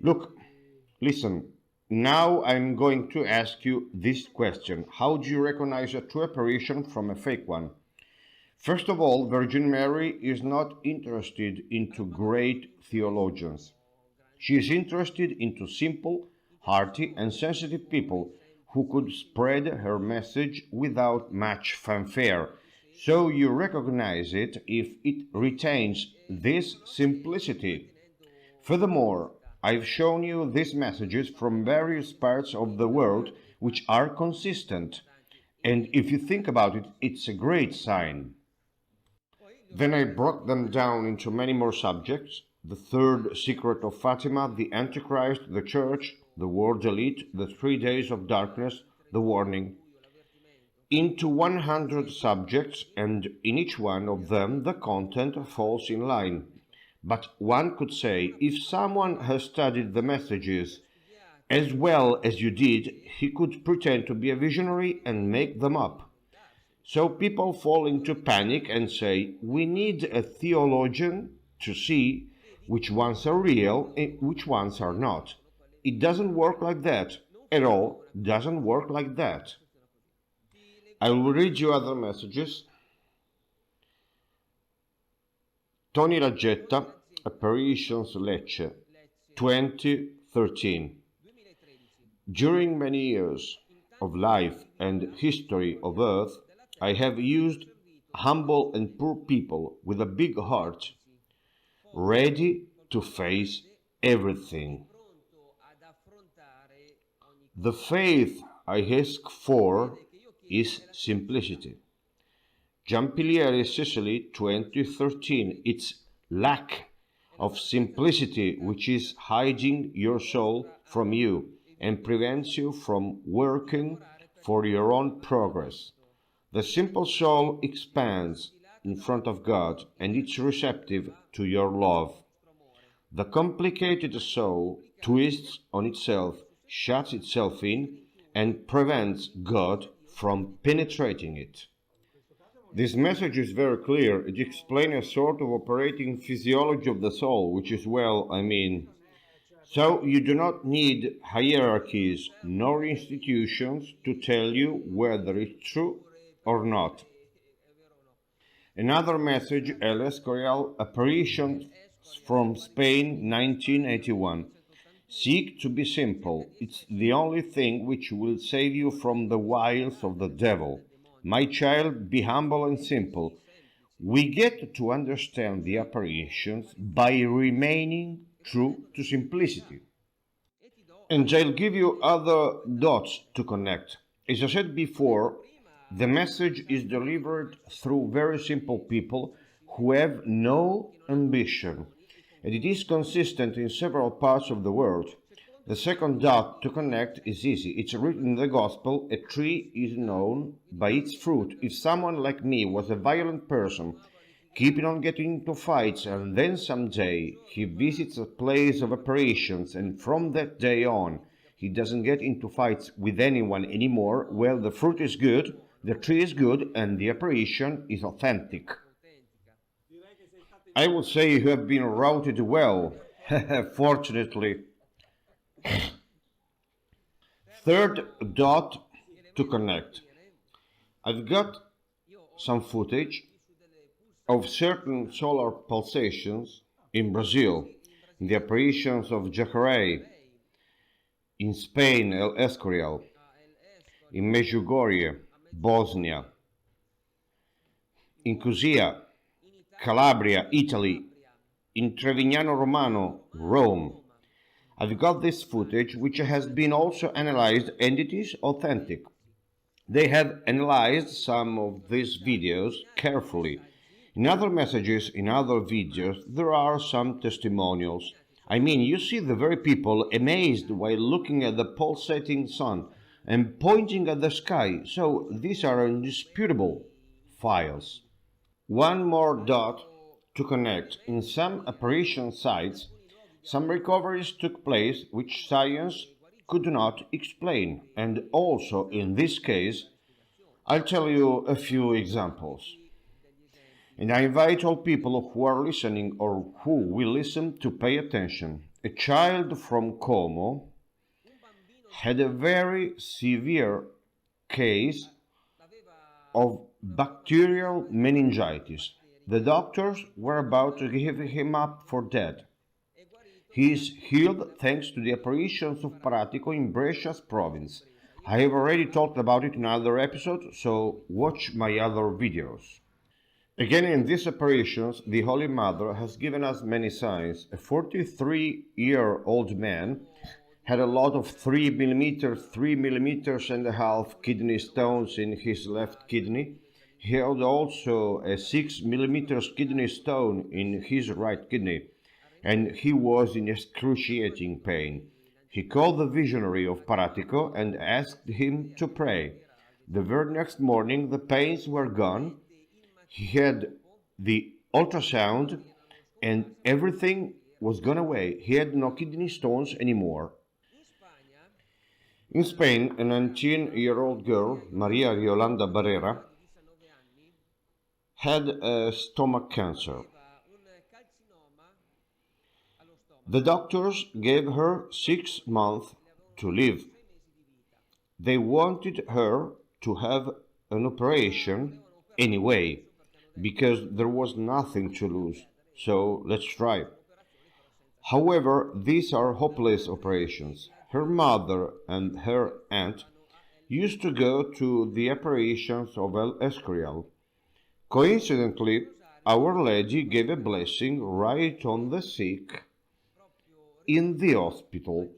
Look, listen, now I'm going to ask you this question. How do you recognize a true apparition from a fake one? First of all, Virgin Mary is not interested into great theologians. She is interested into simple, hearty, and sensitive people who could spread her message without much fanfare. So you recognize it if it retains this simplicity. Furthermore, I've shown you these messages from various parts of the world which are consistent, and if you think about it, it's a great sign. Then I broke them down into many more subjects: the third secret of Fatima, the Antichrist, the Church, the world elite, the 3 days of darkness, the warning, into 100 subjects, and in each one of them the content falls in line. But one could say, if someone has studied the messages as well as you did, he could pretend to be a visionary and make them up. So people fall into panic and say, we need a theologian to see which ones are real and which ones are not. It doesn't work like that at all. Doesn't work like that. I will read you other messages. Tony Raggetta, Apparitions Lecce, 2013. During many years of life and history of Earth, I have used humble and poor people with a big heart, ready to face everything. The faith I ask for is simplicity. Giampilieri, Sicily, 2013. It's lack of simplicity which is hiding your soul from you and prevents you from working for your own progress. The simple soul expands in front of God and it's receptive to your love. The complicated soul twists on itself, shuts itself in, and prevents God from penetrating it. This message is very clear. It explains a sort of operating physiology of the soul, which is so you do not need hierarchies nor institutions to tell you whether it's true or not. Another message, El Escorial, Apparition from Spain, 1981. Seek to be simple. It's the only thing which will save you from the wiles of the devil. My child, be humble and simple. We get to understand the apparitions by remaining true to simplicity. And I'll give you other dots to connect. As I said before, the message is delivered through very simple people who have no ambition, and it is consistent in several parts of the world. The second dot to connect is easy. It's written in the Gospel, a tree is known by its fruit. If someone like me was a violent person, keeping on getting into fights, and then someday he visits a place of apparitions, and from that day on he doesn't get into fights with anyone anymore, well, the fruit is good, the tree is good, and the apparition is authentic. I would say you have been routed well, fortunately. Third dot to connect. I've got some footage of certain solar pulsations in Brazil, in the apparitions of Jacare, in Spain, El Escorial, in Medjugorje, Bosnia, in Cusia, Calabria, Italy, in Trevignano Romano, Rome. I've got this footage which has been also analyzed and it is authentic. They have analyzed some of these videos carefully. In other messages, in other videos, there are some testimonials. You see the very people amazed while looking at the pulsating sun and pointing at the sky, so these are indisputable files. One more dot to connect. In some apparition sites, some recoveries took place which science could not explain, and also in this case, I'll tell you a few examples. And I invite all people who are listening or who will listen to pay attention. a child from Como had a very severe case of bacterial meningitis. The doctors were about to give him up for dead. He is healed thanks to the apparitions of Paratico in Brescia's province. I have already talked about it in another episode, so watch my other videos. Again, in these apparitions, the Holy Mother has given us many signs. A 43-year-old man had a lot of 3 millimeters and a half kidney stones in his left kidney. He had also a 6 millimeters kidney stone in his right kidney, and he was in excruciating pain. He called the visionary of Paratico and asked him to pray. The very next morning the pains were gone. He had the ultrasound and everything was gone away. He had no kidney stones anymore. In Spain, a 19-year-old girl, Maria Yolanda Barrera, had a stomach cancer. The doctors gave her 6 months to live. They wanted her to have an operation anyway, because there was nothing to lose. So let's try. However, these are hopeless operations. Her mother and her aunt used to go to the apparitions of El Escorial. Coincidentally, Our Lady gave a blessing right on the sick in the hospital.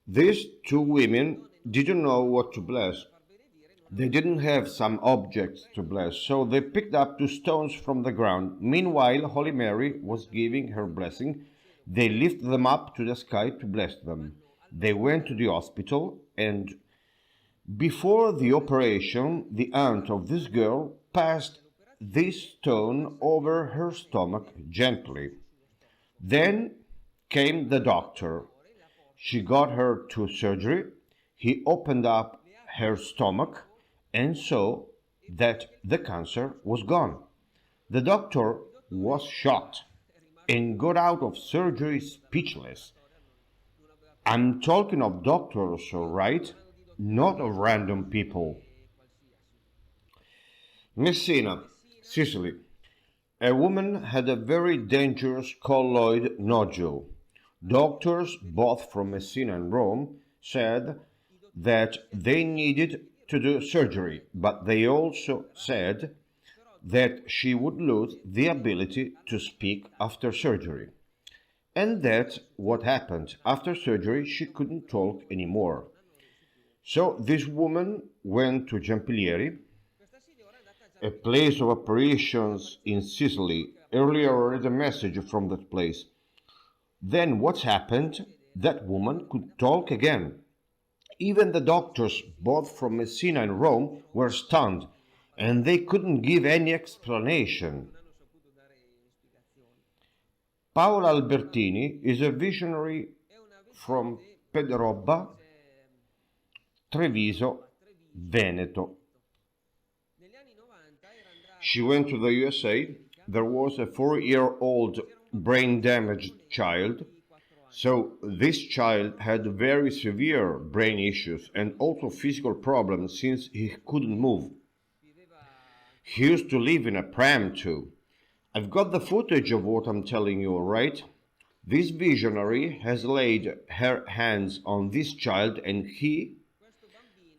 These 2 women didn't know what to bless. They didn't have some objects to bless, so they picked up 2 stones from the ground. Meanwhile, Holy Mary was giving her blessing. They lifted them up to the sky to bless them. They went to the hospital, and before the operation, the aunt of this girl passed this stone over her stomach gently. Then came the doctor. She got her to surgery. He opened up her stomach and saw that the cancer was gone. The doctor was shocked and got out of surgery speechless. I'm talking of doctors, all right? Not of random people. Messina, Sicily. A woman had a very dangerous colloid nodule. Doctors, both from Messina and Rome, said that they needed to do surgery, but they also said that she would lose the ability to speak after surgery. And that's what happened. After surgery, she couldn't talk anymore. So this woman went to Giampilieri, a place of apparitions in Sicily. Earlier I read a message from that place. Then what happened? That woman could talk again. Even the doctors, both from Messina and Rome, were stunned, and they couldn't give any explanation. Paola Albertini is a visionary from Pedroba, Treviso, Veneto. She went to the USA. There was a 4-year-old brain-damaged child. So this child had very severe brain issues and also physical problems since he couldn't move. He used to live in a pram too. I've got the footage of what I'm telling you, right? This visionary has laid her hands on this child and he,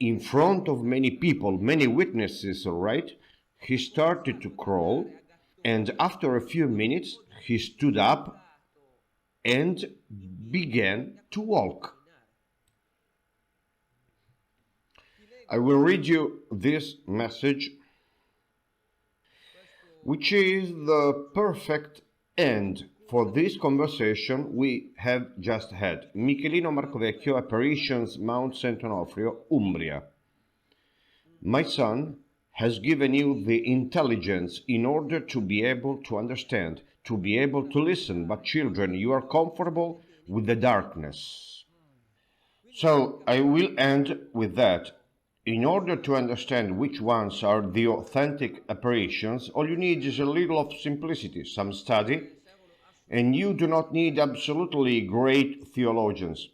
in front of many people, many witnesses, right? He started to crawl, and after a few minutes he stood up and began to walk. I will read you this message, which is the perfect end for this conversation we have just had. Michelino Marcovecchio, Apparitions, Mount St. Onofrio, Umbria. My son has given you the intelligence in order to be able to understand, to be able to listen, but children, you are comfortable with the darkness. So I will end with that. In order to understand which ones are the authentic apparitions, all you need is a little of simplicity, some study, and you do not need absolutely great theologians.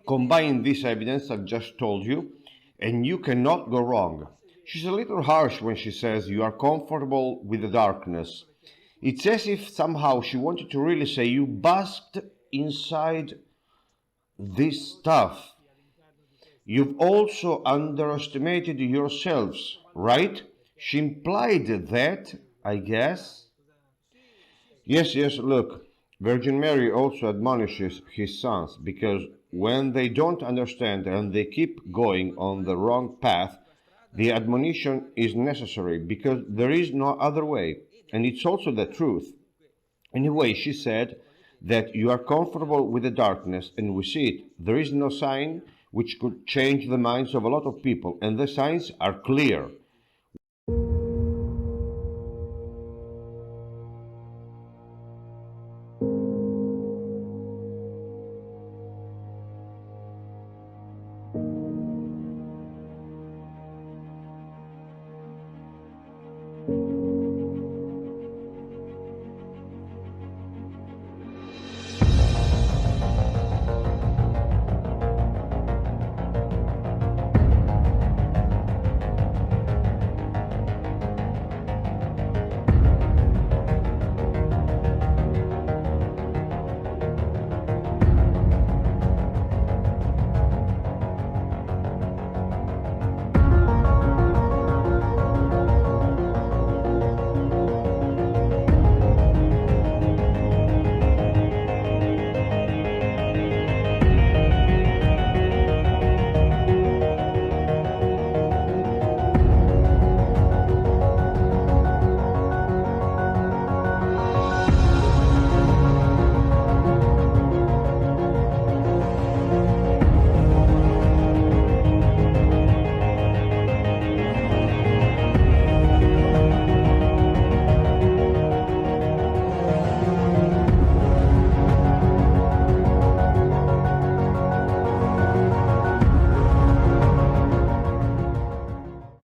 Combine this evidence I've just told you, and you cannot go wrong. She's a little harsh when she says you are comfortable with the darkness. It's as if somehow she wanted to really say you basked inside this stuff. You've also underestimated yourselves, right? She implied that, I guess. Yes, look, Virgin Mary also admonishes his sons because when they don't understand and they keep going on the wrong path, the admonition is necessary because there is no other way. And it's also the truth. Anyway, she said that you are comfortable with the darkness, and we see it. There is no sign which could change the minds of a lot of people, and the signs are clear.